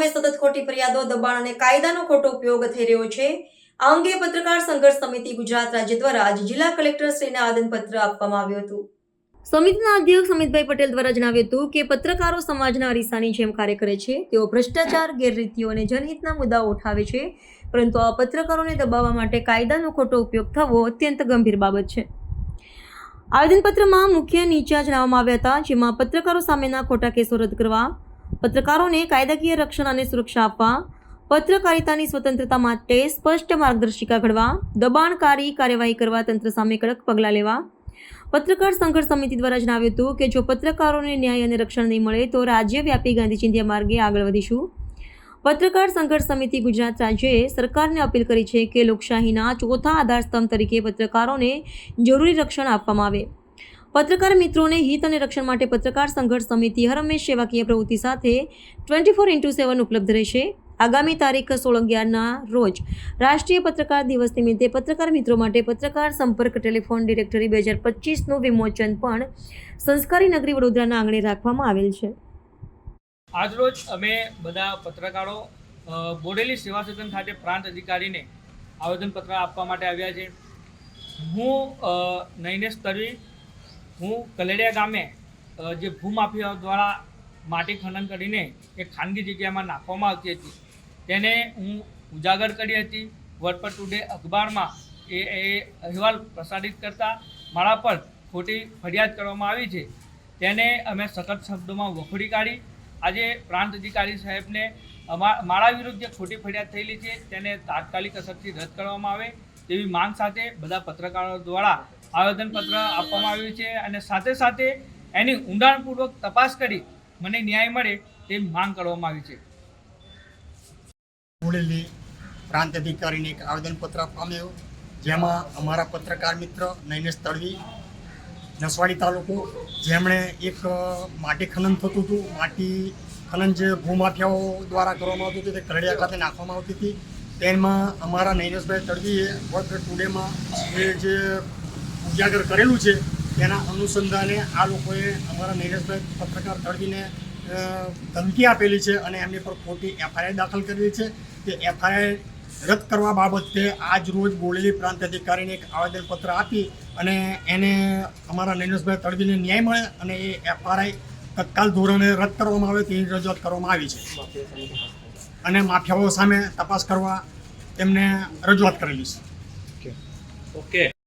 સામે સતત ખોટી ફરિયાદો, દબાણ અને કાયદાનો ખોટો ઉપયોગ થઈ રહ્યો છે. આ અંગે પત્રકાર સંઘર્ષ સમિતિ ગુજરાત રાજ્ય દ્વારા આજે જિલ્લા કલેક્ટર શ્રીને આવેદનપત્ર આપવામાં આવ્યું હતું. સમિતિના અધ્યક્ષ અમિતભાઈ પટેલ દ્વારા જણાવ્યું હતું કે પત્રકારો સમાજના અરીસાની જેમ કાર્ય કરે છે. તેઓ ભ્રષ્ટાચાર, ગેરરીતિઓ અને જનહિતના મુદ્દાઓ ઉઠાવે છે, પરંતુ આ પત્રકારોને દબાવવા માટે કાયદાનો ખોટો ઉપયોગ થવો અત્યંત ગંભીર બાબત છે. આવેદનપત્રમાં મુખ્ય નીચા જણાવવામાં આવ્યા હતા, જેમાં પત્રકારો સામેના ખોટા કેસો રદ કરવા, પત્રકારોને કાયદાકીય રક્ષણ અને સુરક્ષા આપવા, પત્રકારિતાની સ્વતંત્રતા માટે સ્પષ્ટ માર્ગદર્શિકા ઘડવા, દબાણકારી કાર્યવાહી કરવા તંત્ર સામે કડક પગલાં લેવા. પત્રકાર સંઘર્ષ સમિતિ દ્વારા જણાવ્યું હતું કે જો પત્રકારોને ન્યાય અને રક્ષણ નહીં મળે તો રાજ્યવ્યાપી ગાંધી ચિંધ્યા માર્ગે આગળ વધીશું. પત્રકાર સંઘર્ષ સમિતિ ગુજરાત રાજ્યએ સરકારને અપીલ કરી છે કે લોકશાહીના ચોથા આધારસ્તંભ તરીકે પત્રકારોને જરૂરી રક્ષણ આપવામાં આવે. પત્રકાર મિત્રોને હિત અને રક્ષણ માટે પત્રકાર સંઘર્ષ સમિતિ હરહંમેશ સેવાકીય પ્રવૃત્તિ સાથે 24/7 ઉપલબ્ધ રહેશે. આગામી તારીખ 16/11ના રોજ રાષ્ટ્રીય પત્રકાર દિવસ નિમિત્તે પત્રકાર મિત્રો માટે પત્રકાર સંપર્ક ટેલિફોન ડિરેક્ટરી 2025નું વિમોચન પણ સંસ્કારી નગરી વડોદરાના આંગણે રાખવામાં આવેલ છે. આજરોજ અમે બધા પત્રકારો બોડેલી સેવા સદન ખાતે પ્રાંત અધિકારીને આવેદનપત્ર આપવા માટે આવ્યા છે. હું નૈનેશ તરવી, હું કલેડિયા ગામે જે ભૂમાફિયાઓ દ્વારા માટી ખનન કરીને એક ખાનગી જગ્યામાં નાખવામાં આવતી હતી તેને હું ઉજાગર કરી હતી. વર્ડ પર ટુડે અખબારમાં એ અહેવાલ પ્રસારિત કરતા મારા પર ખોટી ફરિયાદ કરવામાં આવી છે, તેને અમે સખત શબ્દોમાં વખોડી કાઢી. આજે પ્રાંત અધિકારી સાહેબને મારા વિરુદ્ધ જે ખોટી ફરિયાદ થયેલી છે તેને તાત્કાલિક અસરથી રદ કરવામાં આવે તેવી માંગ સાથે બધા પત્રકારો દ્વારા આવેદનપત્ર આપવામાં આવ્યું છે અને સાથે સાથે એની ઊંડાણપૂર્વક તપાસ કરી મને ન્યાય મળે તેવી માંગ કરવામાં આવી છે. બોડેલી પ્રાંત અધિકારીને એક આવેદનપત્ર પામ્યો, જેમાં અમારા પત્રકાર મિત્ર નૈનેશ તડવી, નસવાડી તાલુકો, જેમણે એક માટી ખનન થતું હતું, માટી ખનન જે ભૂમાફિયાઓ દ્વારા કરવામાં આવતું હતું તે કલેડિયા ખાતે નાખવામાં આવતી હતી. તેમાં અમારા નૈનેશભાઈ તડવીએ વર્ડ ટુડેમાં એ જે ઉજાગર કરેલું છે તેના અનુસંધાને આ લોકોએ અમારા નૈનેશભાઈ પત્રકાર તડવીને ધમકી આપેલી છે અને એમની પર ખોટી એફઆઈઆર દાખલ કરેલી છે. તે એફઆઈઆર રદ કરવા બાબતે આજ રોજ બોડેલી પ્રાંત અધિકારીને એક આવેદનપત્ર આપી અને એને અમારા નૈનેશભાઈ તડવીને ન્યાય મળે અને એ એફઆઈઆર તત્કાલ ધોરણે રદ કરવામાં આવે તેની રજૂઆત કરવામાં આવી છે અને માફિયાઓ સામે તપાસ કરવા તેમને રજૂઆત કરેલી છે. ઓકે.